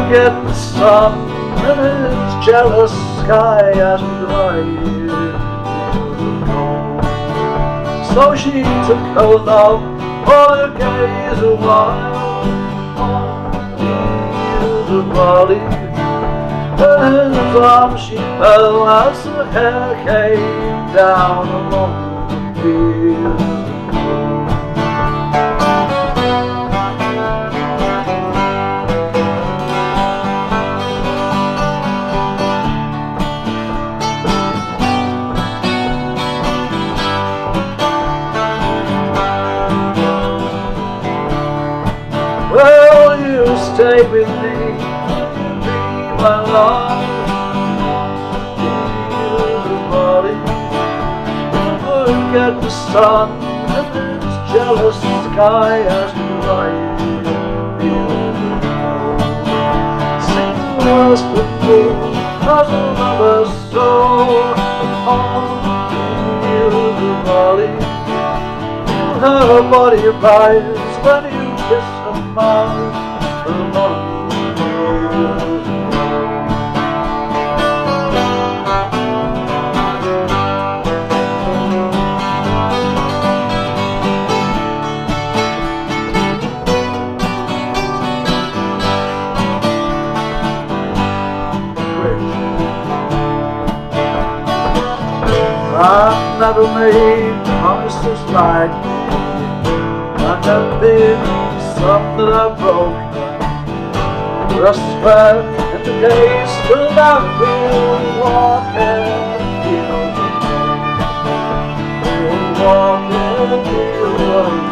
Forget the sun and its jealous sky as we glide. So she took her love for a gaze a while on the hills of Raleigh. And in his arms she fell as her hair came down along the fields. Will you stay with me, be my love, everybody? Forget the sun and its jealous sky as we ride. Sing to us before as another soul on the hills of Raleigh. Feel her body rise when you kiss her mouth along the hills. I've never made promises like these. I've never been some that I broke. But I swear in the days till I will walk in the fields. Will walk in the fields.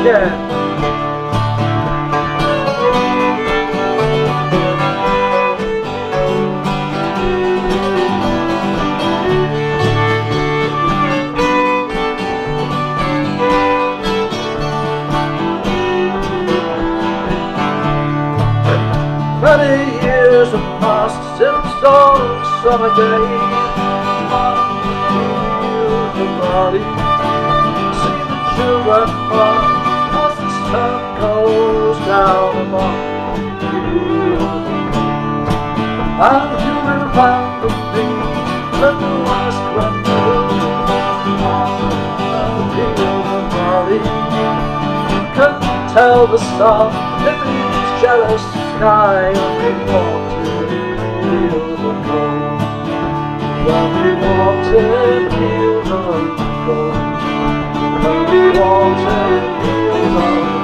Yeah. Many years have passed since those summer days on the fields of Raleigh. See the children run as the sun goes down among the fields. And you remember me when the west wind blew on the fields of Raleigh. You can tell the sun in its jealous sky when we walked in fields of gold. When we walked in fields of gold. When we walked in fields of gold.